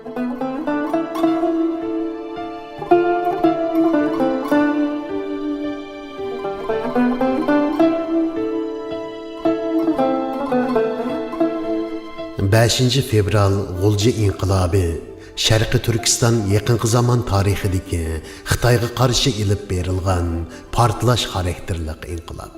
Beşinci fevral G'ulji inqilobi Sharqiy Turkiston yaqinqi zamon tarixidagi Xitoyga qarshi ilib berilgan portlash xarakterli inqilob.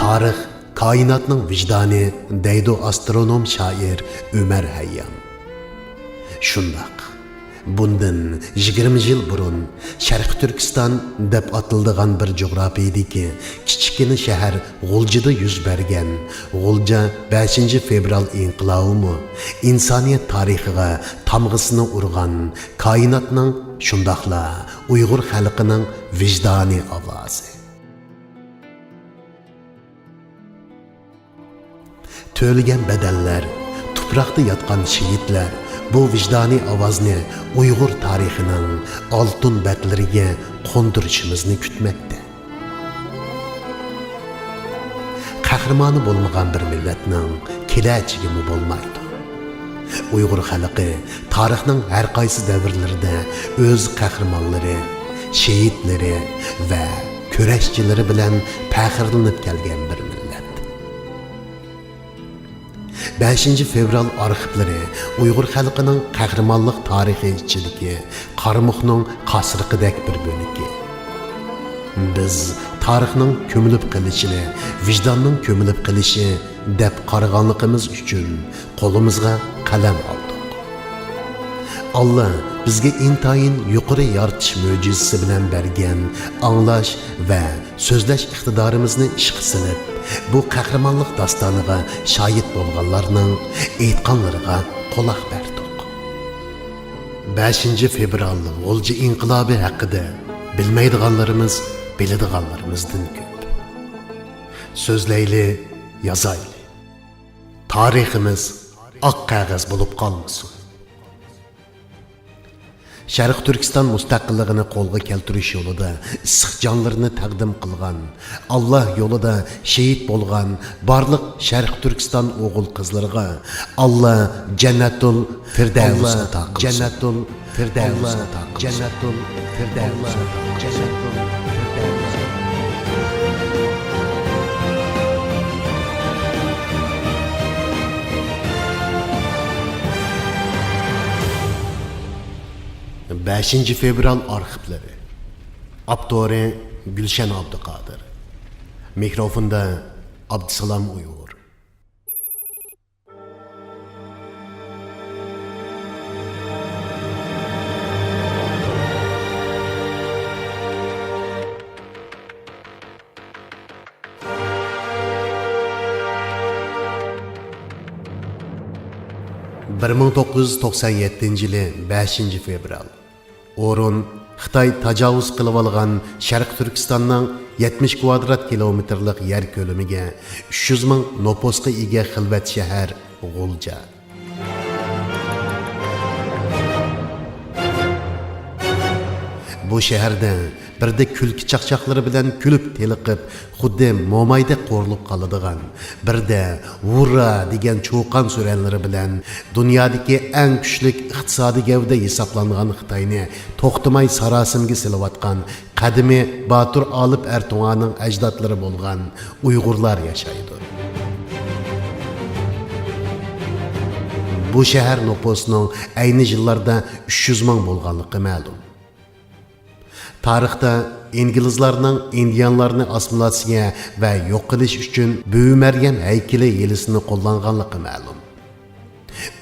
Tarix koinotning vijdoni deydi astronom shoir Umar Hayyam. Shundoq bundan 20 yil burun Sharqiy Turkiston deb atiladigan bir jo'grafiyadagi kichkina shahar G'uljida yuz bergan G'ulja 5 fevral inqilobi insoniyat tarixiga tamg'isini urgan koinotning shundoqla Uyg'ur xalqining vijdoniy ovozi. To'lgan bedenler, tuproqda yotgan shehidlar bu vijdoniy ovozni Uyg'ur tarixining oltin betlariga qo'ndirishimizni kutmoqda. Qahramoni bo'lmagan bir millatning kelajagi bo'lmaydi. Uyg'ur xalqi tarixning har qaysi davrlarida o'z qahramonlari, shehidlari va kurashchilari bilan faxrlanib kelgan bir millat. 5 fevral arxivlari Uyg'ur xalqining qahramonlik tarixi ichidagi qarmoqning qasriqidek bir bo'ligi. Biz tarixning ko'milib qilishini, vijdonning ko'milib qilishi deb qaraganligimiz uchun qo'limizga qalam oldik. Allah bizga intayin yuqori yaratish mo'jizasi bilan bergan anglash va so'zlash iqtidorimizni ishga solib, bu qahramonlik dostoniga shohid bo'lganlarning aytganlariga quloq berdik. 5 fevral G'ulji inqilobi haqida bilmaydiganlarimiz biladiganlarimizdan ko'p. So'zlayli, yozayli. Tariximiz oq qog'oz bo'lib qolmasin. Sharqiy Turkiston mustaqilligini qo'lga keltirish yo'lida issiq jonlarini taqdim qilgan, Allah yo'lida shehid bo'lgan barliq Sharqiy Turkiston o'g'il qizlarga Allah jannatul firdavsni taqdim. Jannatul firdavsni taqdim. Jannatul firdavsni taqdim. 5 fevral arxivlari. Abdori Gülşen Abdüqadir. Mikrofonda Abdüsalam Uyg'ur. (1997 yılı 5 fevral. O'rin Xitoy tajovuz qilib olgan Sharqiy Turkistonning 70 kvadrat kilometrlik yer ko'lamiga 300 ming nopusga ega xilvat shahar G'ulja. Bu shaharda birda kulki chaqchaqlari bilan kulib teliqib, xuddi momayda qo'rilib qoladigan, birda vurra degan cho'qan suranlari bilan dunyodagi eng kuchli iqtisodiy gavda hisoblangan Xitoyni to'xtamay sarosimga silayotgan qadimiy Batur Olib Ertuğan'ning ajdodlari bo'lgan Uyg'urlar yashaydi. Bu shahar nopusining ayni yillarda 300 ming bo'lganligi ma'lum. Tarixda İngilizlarning indianlarni assimilyatsiya va yo'q qilish uchun Büyü Meryem haykali yelisini qo'llanganligi ma'lum.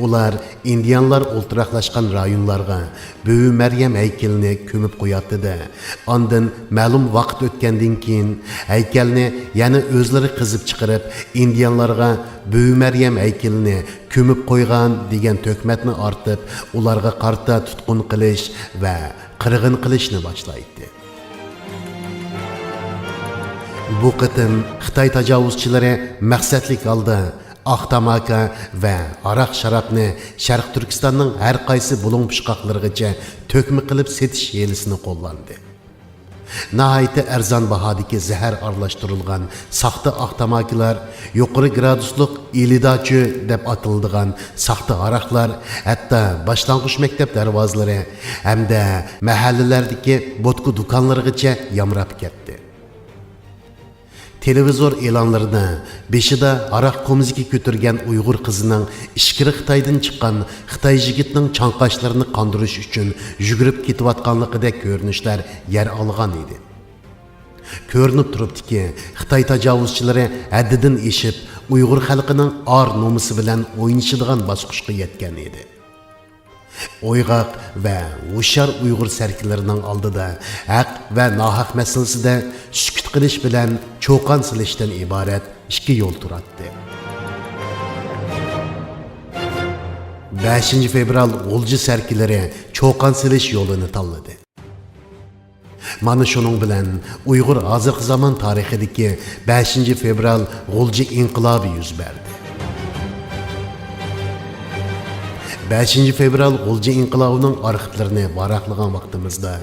Ular indianlar o'ltiraqlashgan rayonlarga Büyü Meryem haykalini ko'mib qo'yatdi-da, ondan ma'lum vaqt o'tgandan keyin haykalni yana o'zlari qizib chiqarib, indianlarga Büyü Meryem haykalini ko'mib qo'ygan degan to'kmatni ortib, ularga qarta tutqun qilish va qirg'in qilishni boshlaydi. Bu qitim Xitoy tajovuzchilari maqsadlik holda oq tamaka va aroq sharobni Sharqiy Turkistonning har qaysi bulung pishqoqlarigacha to'kma qilib setish yelisini qo'llandi. Nəhayət arzon bahadagi zəhər aralashtirilgan saxta avtomakilar, yuqori gradusluq ilidachi deb atiladigan saxta aroqlar, hatto boshlang'ich maktab darvozalari hamda mahallalardagi vodka do'konlarigacha yamrab ketdi. Televizor e'lonlarida beshida aroq qo'mziga ko'targan Uyg'ur qizining ishkiri Xitoydan chiqqan Xitoy yigitining chanqashlarini qondirish uchun yugurib ketayotganligidek ko'rinishlar yer olgan edi. Ko'rinib turibdiki, Xitoy tajovuzchilari haddidan eshib, Uyg'ur xalqining or nomusi bilan o'ynashadigan bosqichga yetgan edi. O'yg'oq va hushyor Uyg'ur sarkilarining oldida haq va nohaq masalasida sukut qilish bilan cho'qon silishdan iborat ikki yo'l turadi. 5 fevral G'ulji sarkilari cho'qon silish yo'lini tanladi. Mana shuning bilan Uyg'ur hozirgi zamon tarixidagi 5 fevral G'ulji inqilobi yuz berdi. 5 fevral G'ulji inqilobining arxivlarini varaqlagan vaqtimizda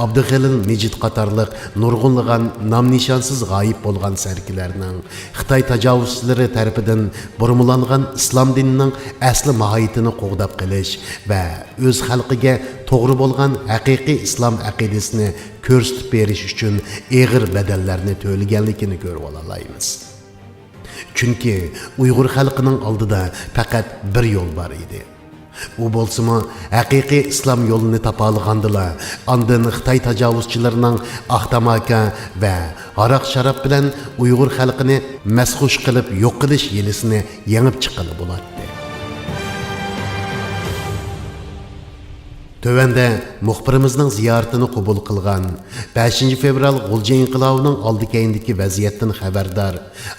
Abduxalil Mejid qatorliq nurg'unlagan nom-nishonsiz g'oyib bo'lgan sarkilarning Xitoy tajovuzchilari tarafidan burmulangan islom dinining asli mohiyatini qo'g'dab qilish va o'z xalqiga to'g'ri bo'lgan haqiqiy islom aqidasini ko'rsatib berish uchun og'ir badallarni to'laganligini ko'rib olamiz. Chunki Uyg'ur xalqining oldida faqat bir yo'l bor edi. U bo'lsa-mu haqiqiy islom yo'lini topolgandila, ondan Xitoy tajovuzchilarining ahtamaka va aroq sharob bilan Uyg'ur xalqini masxush qilib yo'q qilish yelisini yengib chiqili bo'ladi. Tövəndə muxbirimizning ziyoratini qabul qilgan 5 fevral G'ulji inqilobining oldi keyindagi vaziyatdan xabardor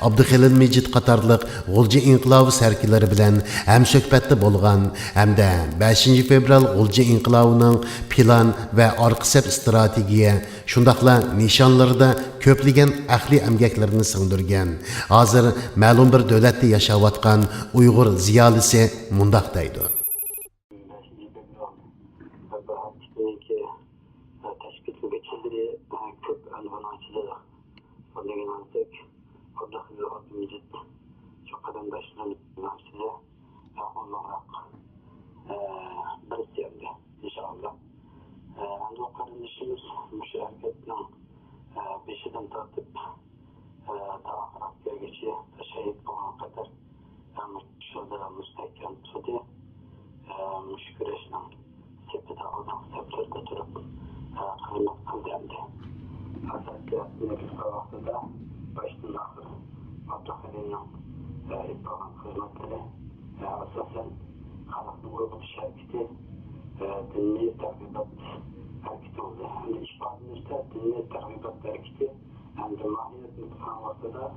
Abduxalil Mejid qatorliq G'ulji inqilobi sarkilari bilan hamsuhbatda bo'lgan hamda 5 fevral G'ulji inqilobining plan va orqasab strategiya shundaqla nishonlarida ko'plagan ahli amgaklarini singdirgan hozir ma'lum bir davlatda yashayotgan Uyg'ur ziyolisi mundaq deydi. Beşiden tartıp daha geçici şehit olan kadar şurada müstehkem tutdu. Müşküreşten sepete aldan seplerde durup kıymet kıldandı. Asasiyatın nefis kavaklıda baştan ahır Abdülhamid'in İbbalan kıymetleri asasen halkın grubu şerketi dinli terbibat hareketi oldu. Hem de işbazımızda dinli terbibat hareketi hem de mahiyetli kanallarda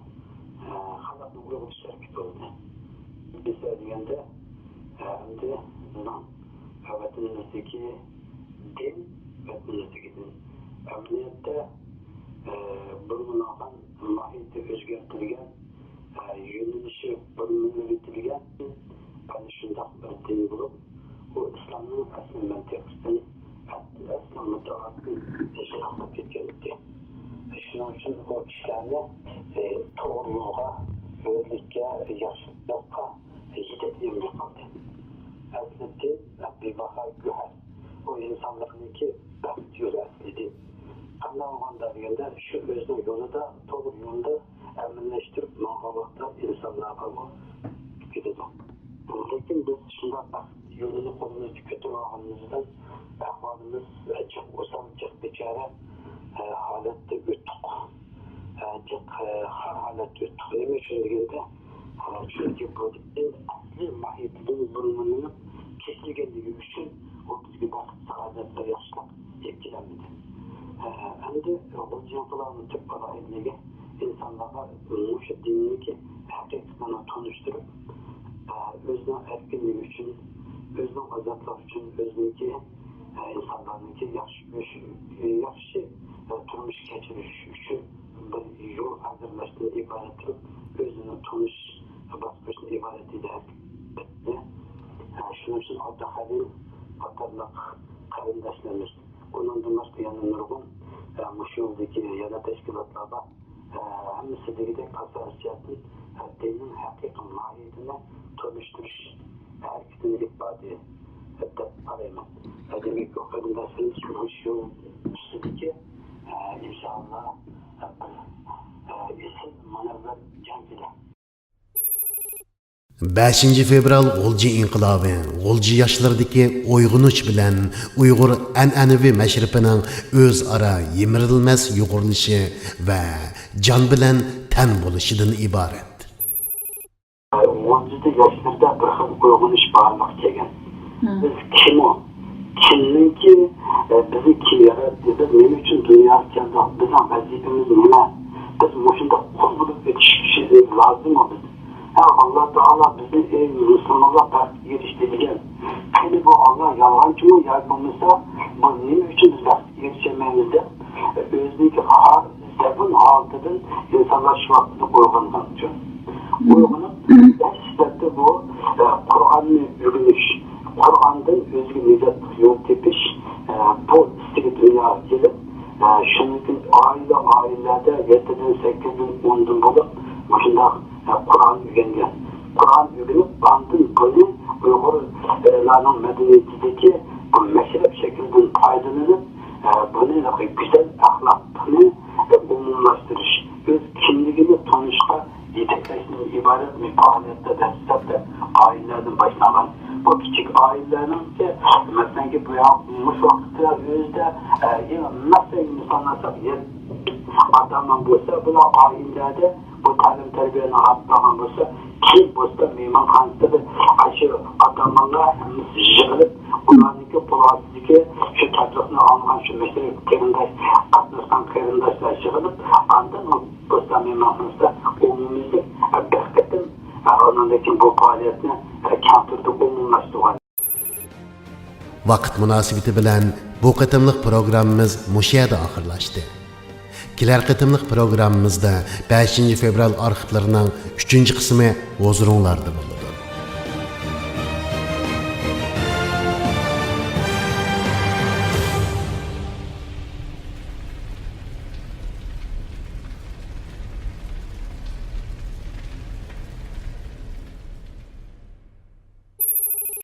halkın grubu hareketi oldu. Bir söyleyende hem de vatanımızdaki din, vatanımızdaki din. Emniyette bulunan mahiyeti özgertilgen, yönelişi bölümünü bitirgen, yani şundak bir din bulup, o İslam'ın asıl mentekisini, asıl mütevakkil yaşayıp geçirdi. Şunun için o işlerine doğruluğa, özlükке, yaşlılıkka yedekliğim yapıldı. Aslında bir bahar güher. O insanların ki bakıyor aslında. Anlamadan da şu özlü yolu da doğru yolda eminleştirip muhabbata insanlara bu gidiyor. Lakin biz şundan bak yolunu kolunu kötü olmamızdan ahvalımız çok usam çok beçare halette öttük. Çok halette öttük. Neymiş şimdi çünkü bu din asli mahiyetinin bölümünün kesilgenliği için o bizgi basit saadetle yaşlı etkilenmedi. Hem de G'ulji inqilobining tub qadriyatiga insonlarga o'sha dinni haqiqatdan tanishtirib, o'zining erkinligi uchun, o'zining ozotligi uchun, o'ziniki insonlarniki yaxshi turmush kechirish uchun bir yo'l hozirlashdan iborat turib, o'zini tanish bosqichini iborat etadi. Shuning uchun Abduxalil qatorliq qarindoshlarimiz, undan boshqa yana nurg'un shu baba hammasi degidek asosiyatni dinning haqiqiy mohiyatini tanıştırış hareketini ifade deb qarayman. Demek ki o qarindoshimiz shu ustidagi inshaalloh esin munavvar jangida 5 fevral G'ulji inqilobi, G'ulji yoshlardagi uyg'unish bilan Uyg'ur an'anaviy mashrifining o'zaro yemirilmas yo'g'irilishi va jon bilan tan bo'lishidan iborat. 10 yoshlarda bir xil uyg'unish barliq kelgan. Biz kim o? Kimninki bizi kim yaratdi? Biz nima uchun dunyoga keldik? Bizning vazifamiz nima? Biz mushunda qul bo'lib ketishimiz lozim biz. Allah Teala bizi ey Müslümanlar takdir eriştirdiğin. Şimdi bu Allah yalancı mı yazmamışsa bu neyim için biz takdir erişememizde özdeki ağır zebun altıdın insanlar şu vaktinde uygundan için. Uygunun gerçekten bu Kur'an'ı ürünüş, Kur'an'dan özgü nicat yol tepiş bu istiki dünya gelip şunun ailelerde 7'den 8'den 10'dan bulup başında Kur'an öğrengen. Kur'an öğrenip bandın bunu Uygurların medeniyetindeki bu meşrep şekilden faydalanıp bunu güzel ahlakını umumlaştırış. Öz kimliğini tanışma yetekleştiğine ibaret bir faaliyette destekte ailelerden başlanan. Bu küçük ailelerin ki mesela ki bu yapmış vakitte özde nasıl insanlar adamın bulsa buna ailelerde bu talim terbiyenin atlanan bulsa kim bulsa meymanhanede de aşı adamlarla yığılıp bunlarınki polasındaki şu tatlıkını alman şu mesele kerindaş atlastan kerindaşlar yığılıp andan o bulsa meymanhanede umumizlik bekletin onundaki bu faaliyetini kantırdı umumlaştırgan. Vaqt munosabati bilan bu qatimliq programmamiz mushu yerda oxirlashdi. Kelar qatimliq programmamizda 5 fevral arxivlarining 3-qismi huzuringlarda bo'ladi.